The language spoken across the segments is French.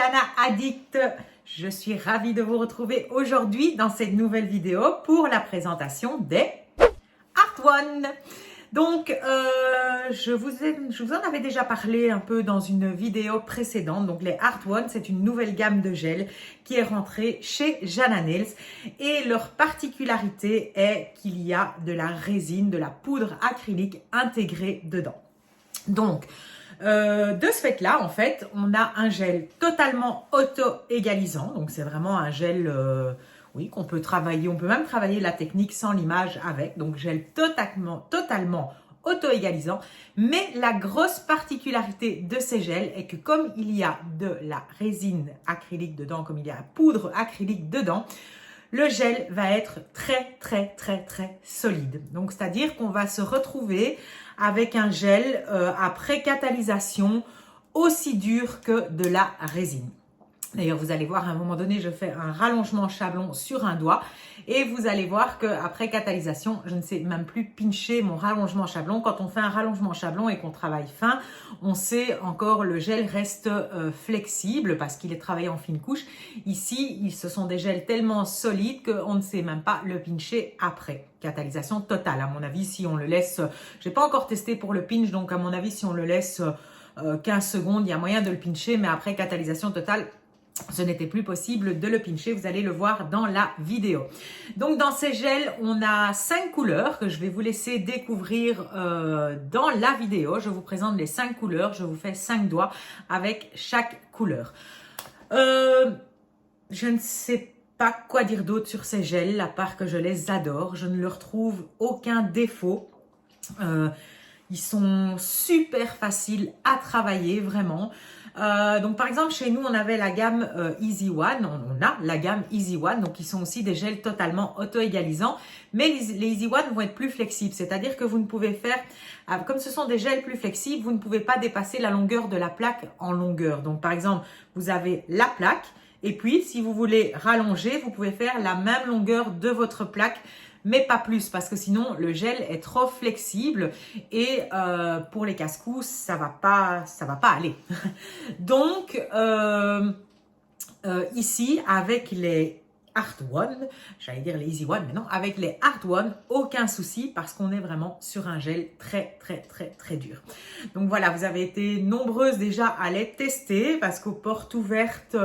Jana Addict. Je suis ravie de vous retrouver aujourd'hui dans cette nouvelle vidéo pour la présentation des Art One. Donc, je vous en avais déjà parlé un peu dans une vidéo précédente. Donc, les Art One, c'est une nouvelle gamme de gel qui est rentrée chez Jana Nails. Et leur particularité est qu'il y a de la résine, de la poudre acrylique intégrée dedans. Donc, de ce fait-là, en fait, on a un gel totalement auto-égalisant. Donc, c'est vraiment un gel, oui, qu'on peut travailler. On peut même travailler la technique sans l'image avec. Donc, gel totalement auto-égalisant. Mais la grosse particularité de ces gels est que comme il y a de la résine acrylique dedans, comme il y a la poudre acrylique dedans, le gel va être très solide. Donc, c'est-à-dire qu'on va se retrouver avec un gel après catalysation aussi dur que de la résine. D'ailleurs, vous allez voir, à un moment donné, je fais un rallongement chablon sur un doigt et vous allez voir qu'après catalysation, je ne sais même plus pincher mon rallongement chablon. Quand on fait un rallongement chablon et qu'on travaille fin, on sait encore le gel reste flexible parce qu'il est travaillé en fine couche. Ici, ce sont des gels tellement solides qu'on ne sait même pas le pincher après. Catalysation totale. À mon avis, si on le laisse, je n'ai pas encore testé pour le pinch, donc à mon avis, si on le laisse 15 secondes, il y a moyen de le pincher, mais après catalysation totale, ce n'était plus possible de le pincher, vous allez le voir dans la vidéo. Donc dans ces gels, on a 5 couleurs que je vais vous laisser découvrir dans la vidéo. Je vous présente les 5 couleurs, je vous fais 5 doigts avec chaque couleur. Je ne sais pas quoi dire d'autre sur ces gels, à part que je les adore. Je ne leur trouve aucun défaut. Ils sont super faciles à travailler, vraiment. Donc, par exemple, chez nous, on avait la gamme Easy One. On a la gamme Easy One. Donc, ils sont aussi des gels totalement auto-égalisants. Mais les Easy One vont être plus flexibles. C'est-à-dire que vous ne pouvez faire, comme ce sont des gels plus flexibles, vous ne pouvez pas dépasser la longueur de la plaque en longueur. Donc, par exemple, vous avez la plaque. Et puis, si vous voulez rallonger, vous pouvez faire la même longueur de votre plaque, mais pas plus, parce que sinon, le gel est trop flexible et pour les casse-cou, ça va pas aller. Donc, ici, avec les Art One, j'allais dire les Easy One, mais non, avec les Art One, aucun souci parce qu'on est vraiment sur un gel très dur. Donc voilà, vous avez été nombreuses déjà à les tester parce qu'aux portes ouvertes,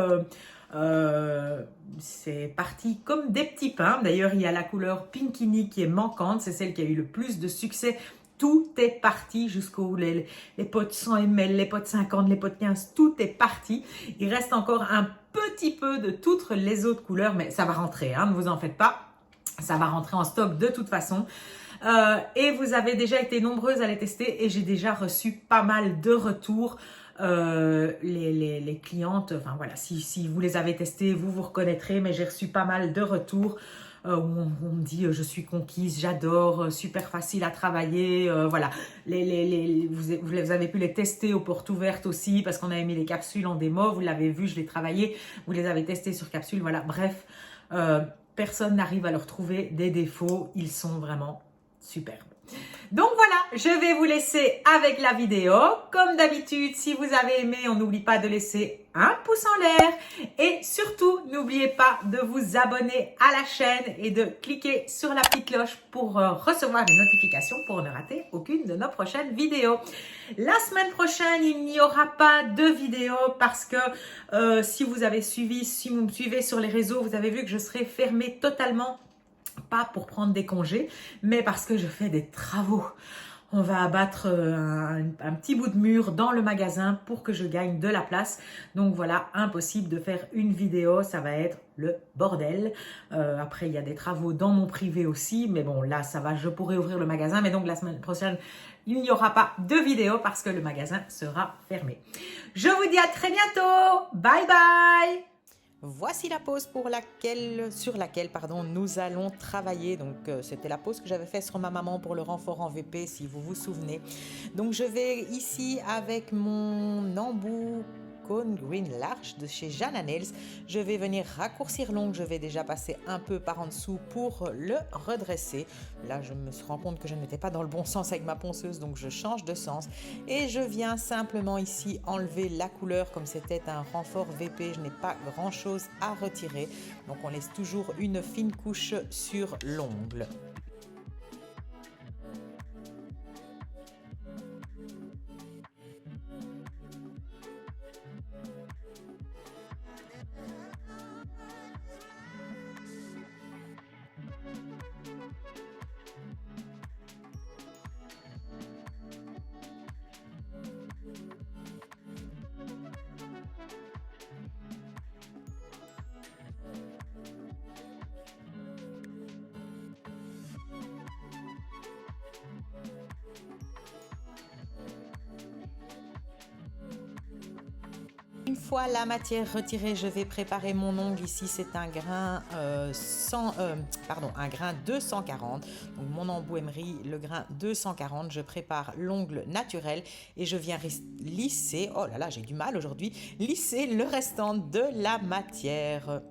c'est parti comme des petits pains. D'ailleurs, il y a la couleur Pinkini qui est manquante, c'est celle qui a eu le plus de succès. Tout est parti jusqu'aux les pots 100 ml, les pots 50, les pots 15, tout est parti. Il reste encore un petit peu de toutes les autres couleurs, mais ça va rentrer, hein, ne vous en faites pas. Ça va rentrer en stock de toute façon. Et vous avez déjà été nombreuses à les tester et j'ai déjà reçu pas mal de retours. Les clientes, enfin voilà, si vous les avez testés, vous reconnaîtrez, mais j'ai reçu pas mal de retours où on me dit je suis conquise, j'adore, super facile à travailler, voilà. Vous avez pu les tester aux portes ouvertes aussi parce qu'on avait mis les capsules en démo, vous l'avez vu, je l'ai travaillé, vous les avez testés sur capsule, voilà, bref, personne n'arrive à leur trouver des défauts, ils sont vraiment superbes. Donc voilà, je vais vous laisser avec la vidéo. Comme d'habitude, si vous avez aimé, on n'oublie pas de laisser un pouce en l'air. Et surtout, n'oubliez pas de vous abonner à la chaîne et de cliquer sur la petite cloche pour recevoir les notifications pour ne rater aucune de nos prochaines vidéos. La semaine prochaine, il n'y aura pas de vidéo parce que si vous me suivez sur les réseaux, vous avez vu que je serai fermée totalement. Pas pour prendre des congés, mais parce que je fais des travaux. On va abattre un petit bout de mur dans le magasin pour que je gagne de la place. Donc voilà, impossible de faire une vidéo, ça va être le bordel. Après, il y a des travaux dans mon privé aussi, mais bon, là, ça va, je pourrai ouvrir le magasin. Mais donc, la semaine prochaine, il n'y aura pas de vidéo parce que le magasin sera fermé. Je vous dis à très bientôt. Bye bye. Voici la pose sur laquelle nous allons travailler. Donc, c'était la pose que j'avais faite sur ma maman pour le renfort en VP, si vous vous souvenez. Donc, je vais ici avec mon embout cône green large de chez Jana Nails. Je vais venir raccourcir l'ongle, je vais déjà passer un peu par en dessous pour le redresser. Là, je me rends compte que je n'étais pas dans le bon sens avec ma ponceuse, donc je change de sens. Et je viens simplement ici enlever la couleur, comme c'était un renfort VP, je n'ai pas grand chose à retirer. Donc on laisse toujours une fine couche sur l'ongle. Une fois la matière retirée, je vais préparer mon ongle. Ici, c'est un grain un grain 240. Donc mon embout emery, le grain 240. Je prépare l'ongle naturel et je viens lisser. Oh là là, j'ai du mal aujourd'hui. Lisser le restant de la matière.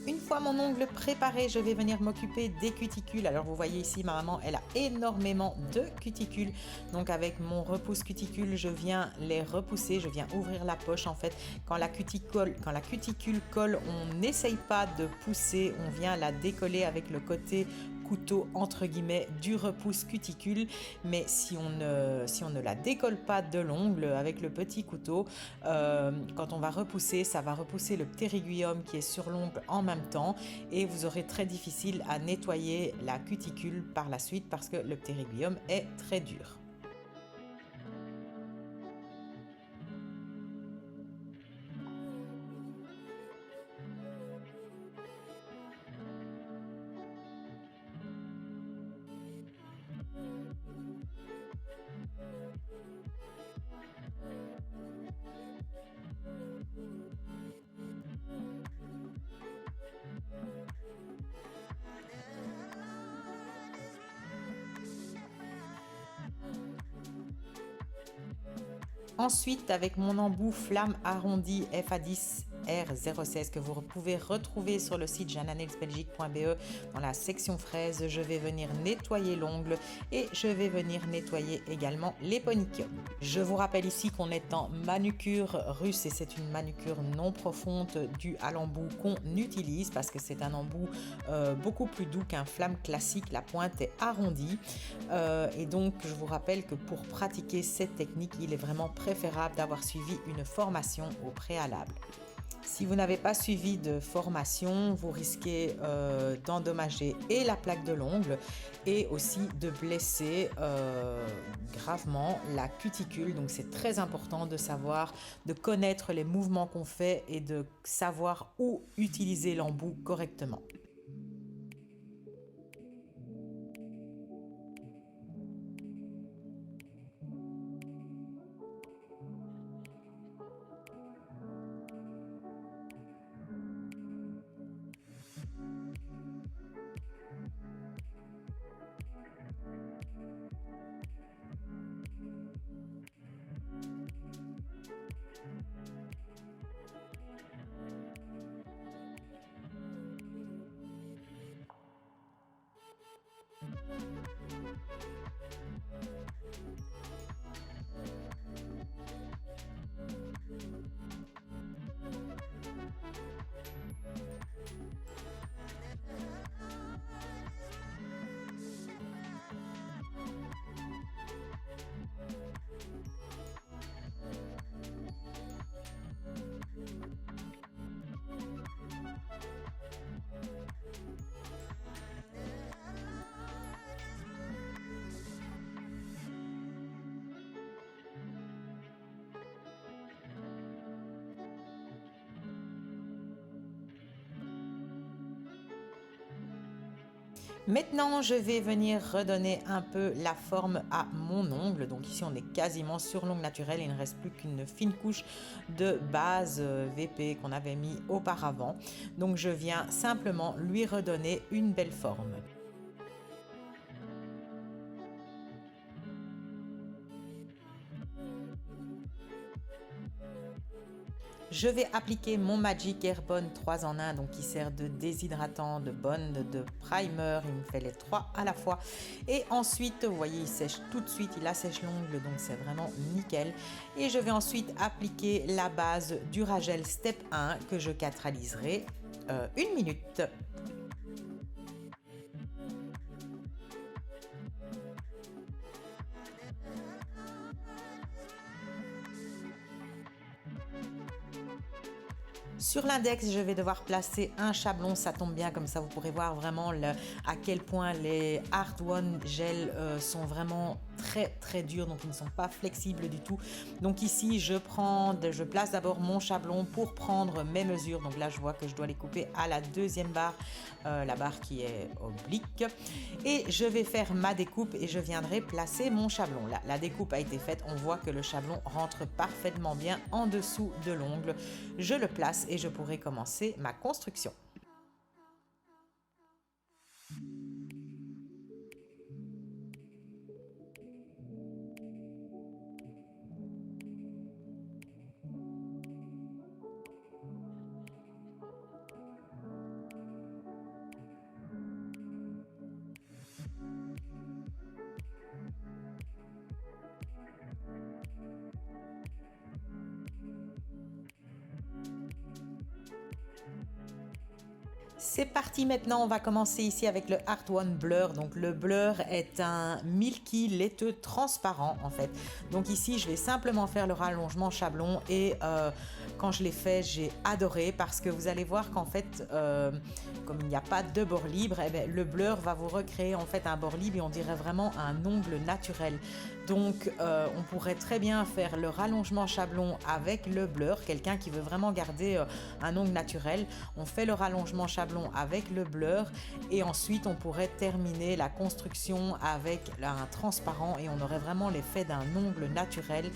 Une fois mon ongle préparé, je vais venir m'occuper des cuticules. Alors vous voyez ici, ma maman, elle a énormément de cuticules. Donc avec mon repousse cuticule, je viens les repousser, je viens ouvrir la poche. En fait, quand la cuticule colle, on n'essaye pas de pousser, on vient la décoller avec le côté couteau entre guillemets du repousse cuticule, mais si on ne la décolle pas de l'ongle avec le petit couteau, quand on va repousser, ça va repousser le ptérygium qui est sur l'ongle en même temps et vous aurez très difficile à nettoyer la cuticule par la suite parce que le ptérygium est très dur. Ensuite, avec mon embout flamme arrondie FA10 R016 que vous pouvez retrouver sur le site jananailsbelgique.be dans la section fraises, je vais venir nettoyer l'ongle et je vais venir nettoyer également les ponyciums. Je vous rappelle ici qu'on est en manucure russe et c'est une manucure non profonde due à l'embout qu'on utilise parce que c'est un embout beaucoup plus doux qu'un flamme classique. La pointe est arrondie et donc je vous rappelle que pour pratiquer cette technique, il est vraiment préférable d'avoir suivi une formation au préalable. Si vous n'avez pas suivi de formation, vous risquez d'endommager et la plaque de l'ongle et aussi de blesser gravement la cuticule. Donc c'est très important de savoir, de connaître les mouvements qu'on fait et de savoir où utiliser l'embout correctement. Maintenant, je vais venir redonner un peu la forme à mon ongle. Donc ici, on est quasiment sur l'ongle naturel. Il ne reste plus qu'une fine couche de base VP qu'on avait mis auparavant. Donc je viens simplement lui redonner une belle forme. Je vais appliquer mon Magic Airbond 3 en 1, donc qui sert de déshydratant, de bond, de primer. Il me fait les 3 à la fois. Et ensuite, vous voyez, il sèche tout de suite, il assèche l'ongle, donc c'est vraiment nickel. Et je vais ensuite appliquer la base Duragel Step 1 que je catalyserai 1 minute. Sur l'index, je vais devoir placer un chablon, ça tombe bien, comme ça vous pourrez voir vraiment à quel point les Art One Gel sont vraiment très durs, donc ils ne sont pas flexibles du tout. Donc ici, je place d'abord mon chablon pour prendre mes mesures. Donc là, je vois que je dois les couper à la deuxième barre, la barre qui est oblique. Et je vais faire ma découpe et je viendrai placer mon chablon. Là, la découpe a été faite, on voit que le chablon rentre parfaitement bien en dessous de l'ongle. Je le place et je pourrai commencer ma construction. C'est parti, maintenant on va commencer ici avec le Art One Blur. Donc le blur est un milky laiteux transparent en fait. Donc ici je vais simplement faire le rallongement chablon et quand je l'ai fait j'ai adoré parce que vous allez voir qu'en fait comme il n'y a pas de bord libre, eh bien, le blur va vous recréer en fait un bord libre et on dirait vraiment un ongle naturel. Donc on pourrait très bien faire le rallongement chablon avec le blur. Quelqu'un qui veut vraiment garder un ongle naturel, on fait le rallongement chablon avec le blur et ensuite on pourrait terminer la construction avec un transparent et on aurait vraiment l'effet d'un ongle naturel.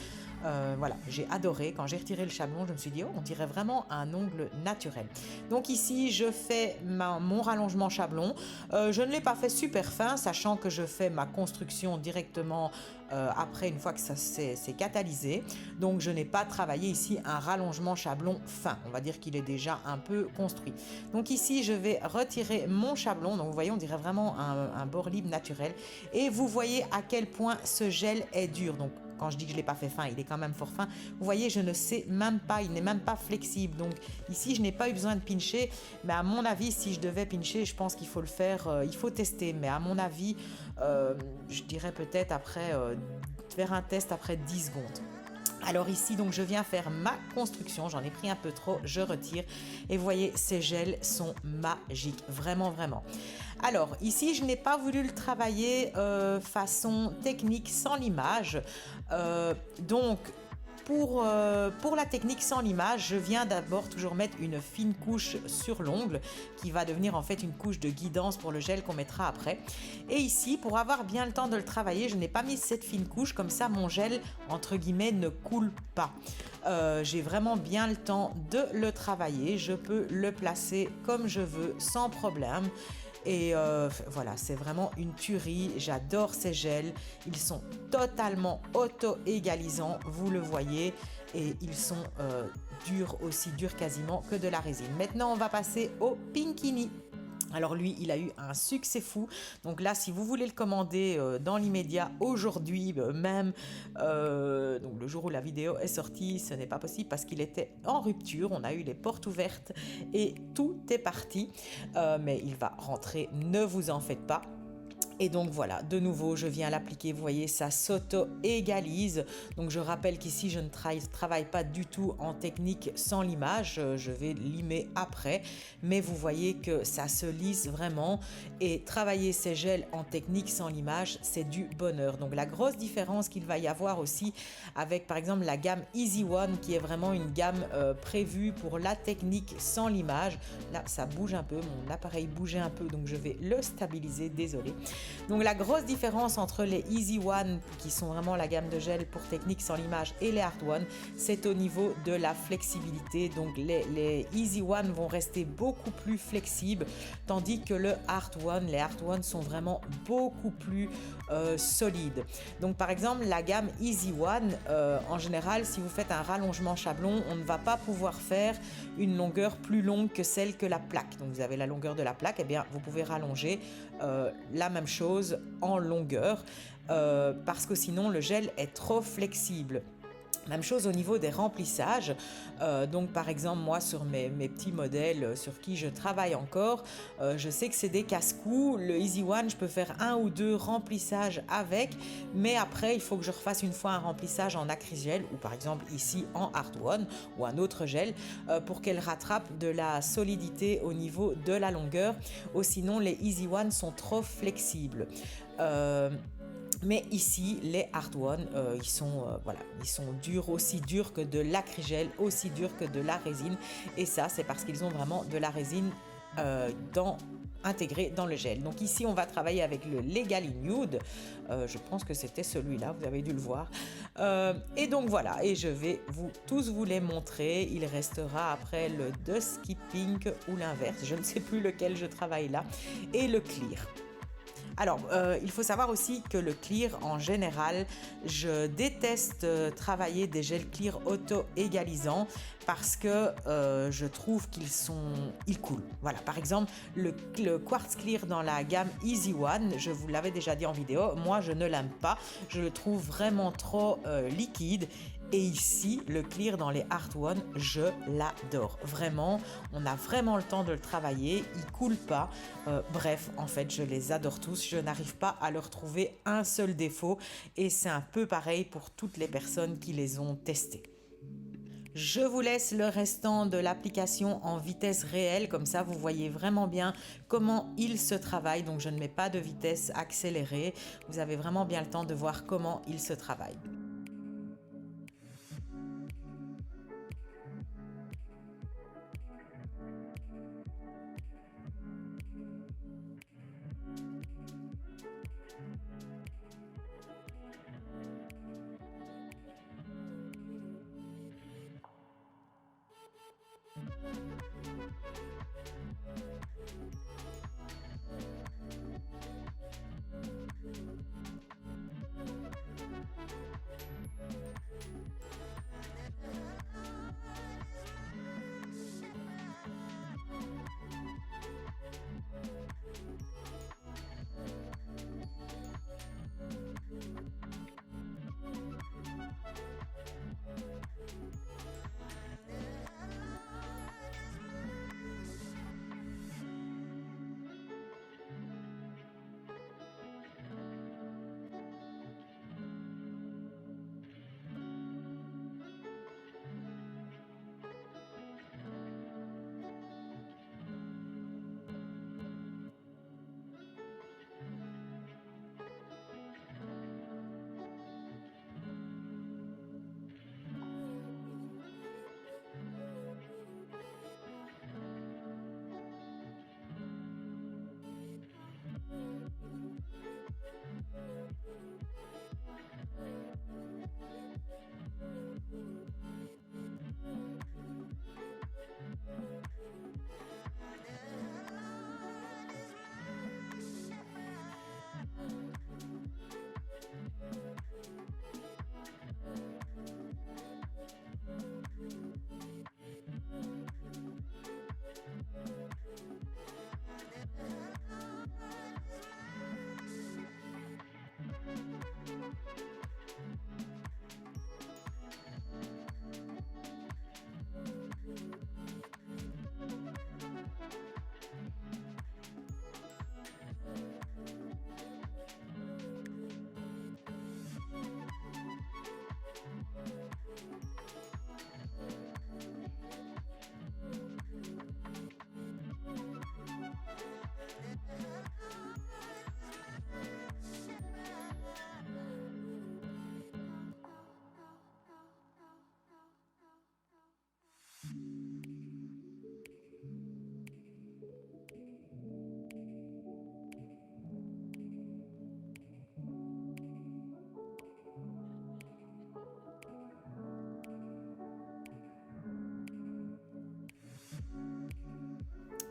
Voilà, j'ai adoré. Quand j'ai retiré le chablon, je me suis dit, oh, on dirait vraiment un ongle naturel. Donc ici, je fais mon rallongement chablon. Je ne l'ai pas fait super fin, sachant que je fais ma construction directement après, une fois que ça s'est catalysé. Donc je n'ai pas travaillé ici un rallongement chablon fin. On va dire qu'il est déjà un peu construit. Donc ici, je vais retirer mon chablon. Donc vous voyez, on dirait vraiment un bord libre naturel. Et vous voyez à quel point ce gel est dur. Donc quand je dis que je ne l'ai pas fait fin, il est quand même fort fin. Vous voyez, je ne sais même pas, il n'est même pas flexible. Donc ici, je n'ai pas eu besoin de pincher. Mais à mon avis, si je devais pincher, je pense qu'il faut le faire, il faut tester. Mais à mon avis, je dirais peut-être après, faire un test après 10 secondes. Alors ici, donc je viens faire ma construction, j'en ai pris un peu trop, je retire. Et vous voyez, ces gels sont magiques, vraiment. Alors ici, je n'ai pas voulu le travailler façon technique sans limage. Donc pour la technique sans limage, je viens d'abord toujours mettre une fine couche sur l'ongle qui va devenir en fait une couche de guidance pour le gel qu'on mettra après. Et ici, pour avoir bien le temps de le travailler, je n'ai pas mis cette fine couche, comme ça mon gel, entre guillemets, ne coule pas. J'ai vraiment bien le temps de le travailler, je peux le placer comme je veux sans problème. Et voilà, c'est vraiment une tuerie. J'adore ces gels. Ils sont totalement auto-égalisants, vous le voyez. Et ils sont durs, aussi durs quasiment que de la résine. Maintenant, on va passer au Pinkini. Alors lui, il a eu un succès fou. Donc là, si vous voulez le commander dans l'immédiat, aujourd'hui même, donc le jour où la vidéo est sortie, ce n'est pas possible parce qu'il était en rupture. On a eu les portes ouvertes et tout est parti. Mais il va rentrer, ne vous en faites pas. Et donc voilà, de nouveau, je viens l'appliquer. Vous voyez, ça s'auto-égalise. Donc je rappelle qu'ici, je ne travaille pas du tout en technique sans limage. Je vais limer après. Mais vous voyez que ça se lisse vraiment. Et travailler ces gels en technique sans limage, c'est du bonheur. Donc la grosse différence qu'il va y avoir aussi avec, par exemple, la gamme Easy One, qui est vraiment une gamme prévue pour la technique sans limage. Là, ça bouge un peu. Mon appareil bougeait un peu, donc je vais le stabiliser. Désolé. Donc la grosse différence entre les Easy One, qui sont vraiment la gamme de gel pour technique sans limage, et les Hard One, c'est au niveau de la flexibilité. Donc les Easy One vont rester beaucoup plus flexibles, tandis que les Hard One sont vraiment beaucoup plus solides. Donc par exemple, la gamme Easy One, en général, si vous faites un rallongement chablon, on ne va pas pouvoir faire une longueur plus longue que celle que la plaque. Donc vous avez la longueur de la plaque, et bien vous pouvez rallonger la même chose en longueur parce que sinon le gel est trop flexible. Même chose au niveau des remplissages. Donc par exemple, moi sur mes petits modèles sur qui je travaille encore, je sais que c'est des casse-cou. Le Easy One, je peux faire 1 ou 2 remplissages avec, mais après il faut que je refasse une fois un remplissage en acrygel ou par exemple ici en Hard One ou un autre gel pour qu'elle rattrape de la solidité au niveau de la longueur. Ou sinon les Easy One sont trop flexibles. Mais ici, les Hard One, ils sont durs, aussi durs que de l'acrygel, aussi durs que de la résine. Et ça, c'est parce qu'ils ont vraiment de la résine intégrée dans le gel. Donc ici, on va travailler avec le Legally Nude. Je pense que c'était celui-là, vous avez dû le voir. Et donc voilà, et je vais tous vous les montrer. Il restera après le Dusky Pink ou l'inverse, je ne sais plus lequel je travaille là, et le Clear. Alors, il faut savoir aussi que le clear, en général, je déteste travailler des gels clear auto-égalisants parce que je trouve qu'ils coulent. Voilà, par exemple, le quartz clear dans la gamme Easy One, je vous l'avais déjà dit en vidéo, moi je ne l'aime pas, je le trouve vraiment trop liquide. Et ici, le clear dans les Hard One, je l'adore. Vraiment, on a vraiment le temps de le travailler, il ne coule pas. Bref, en fait, je les adore tous. Je n'arrive pas à leur trouver un seul défaut. Et c'est un peu pareil pour toutes les personnes qui les ont testés. Je vous laisse le restant de l'application en vitesse réelle, comme ça vous voyez vraiment bien comment il se travaille. Donc je ne mets pas de vitesse accélérée, vous avez vraiment bien le temps de voir comment il se travaille.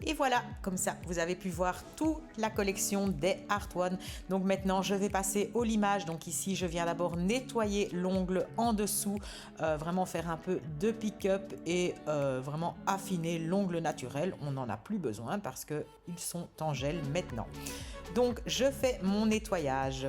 Et voilà, comme ça, vous avez pu voir toute la collection des Art One. Donc maintenant, je vais passer au limage. Donc ici, je viens d'abord nettoyer l'ongle en dessous, vraiment faire un peu de pick-up et vraiment affiner l'ongle naturel. On n'en a plus besoin parce qu'ils sont en gel maintenant. Donc, je fais mon nettoyage.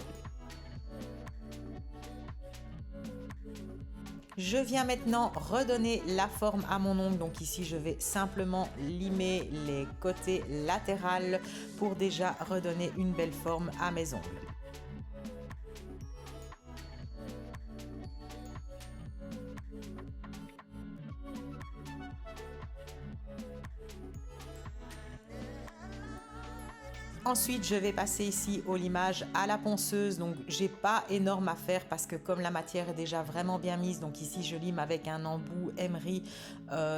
Je viens maintenant redonner la forme à mon ongle. Donc ici, je vais simplement limer les côtés latéraux pour déjà redonner une belle forme à mes ongles. Ensuite, je vais passer ici au limage à la ponceuse. Donc, j'ai pas énorme à faire parce que comme la matière est déjà vraiment bien mise, donc ici, je lime avec un embout Emery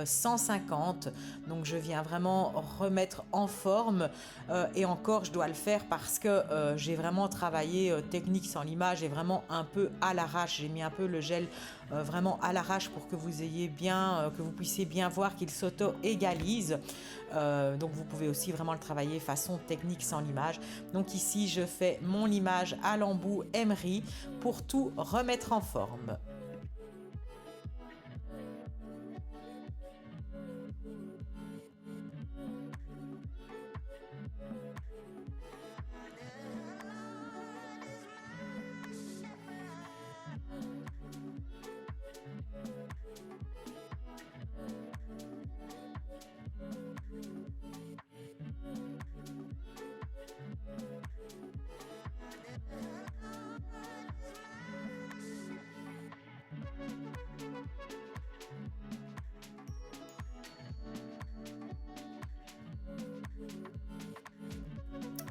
150. Donc, je viens vraiment remettre en forme. Et encore, je dois le faire parce que j'ai vraiment travaillé technique sans limage et vraiment un peu à l'arrache. J'ai mis un peu le gel vraiment à l'arrache pour que vous ayez bien, que vous puissiez bien voir qu'il s'auto-égalise. Donc vous pouvez aussi vraiment le travailler façon technique sans limage. Donc ici je fais mon limage à l'embout Emery pour tout remettre en forme.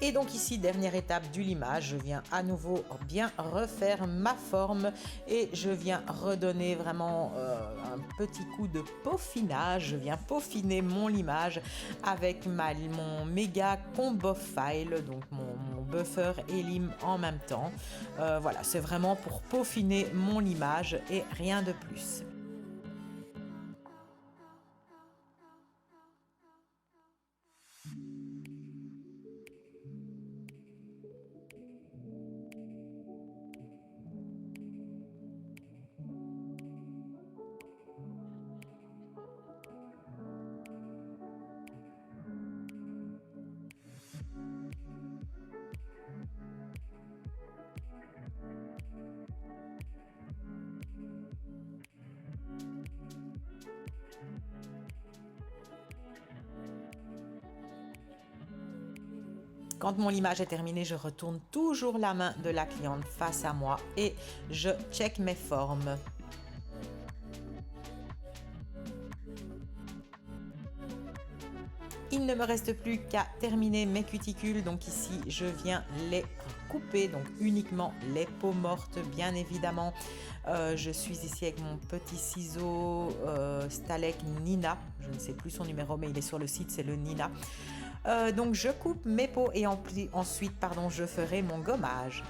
Et donc ici, dernière étape du limage, je viens à nouveau bien refaire ma forme et je viens redonner vraiment un petit coup de peaufinage. Je viens peaufiner mon limage avec mon méga combo file, donc mon buffer et lime en même temps. Voilà, c'est vraiment pour peaufiner mon limage et rien de plus. Quand mon limage est terminé, je retourne toujours la main de la cliente face à moi et je check mes formes. Il ne me reste plus qu'à terminer mes cuticules. Donc ici, je viens les couper, donc uniquement les peaux mortes, bien évidemment. Je suis ici avec mon petit ciseau Stalek Nina. Je ne sais plus son numéro, mais il est sur le site, c'est le Nina. Donc je coupe mes peaux et ensuite, je ferai mon gommage.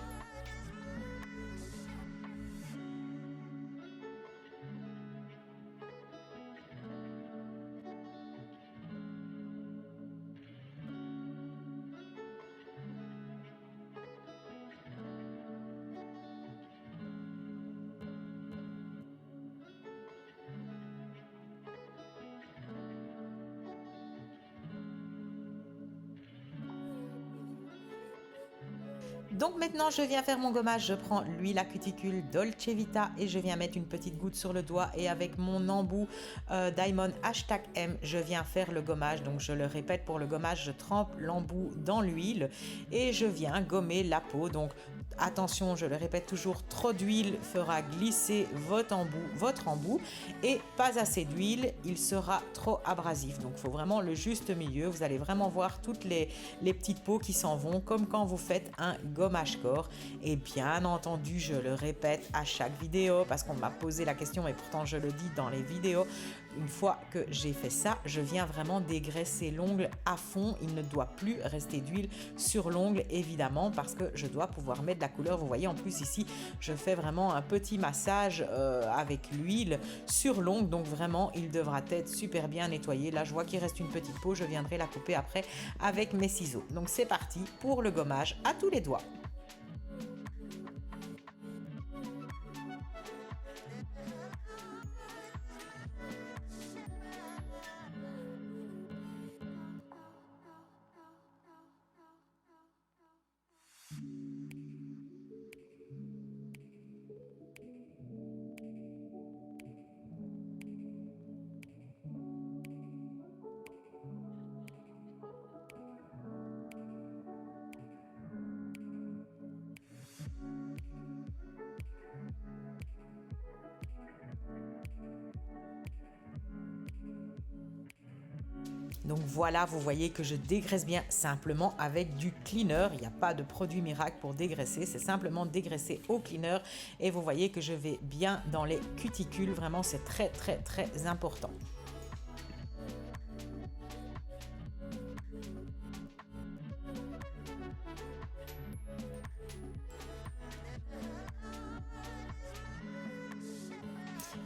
Donc maintenant, je viens faire mon gommage. Je prends l'huile à cuticule Dolce Vita et je viens mettre une petite goutte sur le doigt. Et avec mon embout Diamond #M, je viens faire le gommage. Donc je le répète, pour le gommage, je trempe l'embout dans l'huile et je viens gommer la peau. Donc attention, je le répète toujours, trop d'huile fera glisser votre embout et pas assez d'huile, il sera trop abrasif. Donc il faut vraiment le juste milieu. Vous allez vraiment voir toutes les petites peaux qui s'en vont, comme quand vous faites un gommage corps. Et bien entendu, je le répète à chaque vidéo parce qu'on m'a posé la question et pourtant je le dis dans les vidéos. Une fois que j'ai fait ça, je viens vraiment dégraisser l'ongle à fond. Il ne doit plus rester d'huile sur l'ongle, évidemment, parce que je dois pouvoir mettre de la couleur. Vous voyez, en plus ici, je fais vraiment un petit massage avec l'huile sur l'ongle. Donc vraiment, il devra être super bien nettoyé. Là, je vois qu'il reste une petite peau. Je viendrai la couper après avec mes ciseaux. Donc c'est parti pour le gommage à tous les doigts. Donc voilà, vous voyez que je dégraisse bien simplement avec du cleaner. Il n'y a pas de produit miracle pour dégraisser, c'est simplement dégraisser au cleaner. Et vous voyez que je vais bien dans les cuticules, vraiment c'est très très très important.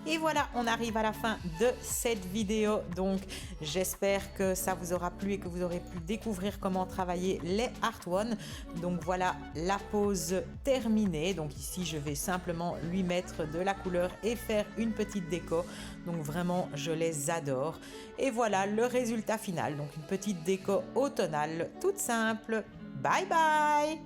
Et voilà, on arrive à la fin de cette vidéo. Donc, j'espère que ça vous aura plu et que vous aurez pu découvrir comment travailler les Art One. Donc, voilà la pose terminée. Donc, ici, je vais simplement lui mettre de la couleur et faire une petite déco. Donc, vraiment, je les adore. Et voilà le résultat final. Donc, une petite déco automnale toute simple. Bye bye!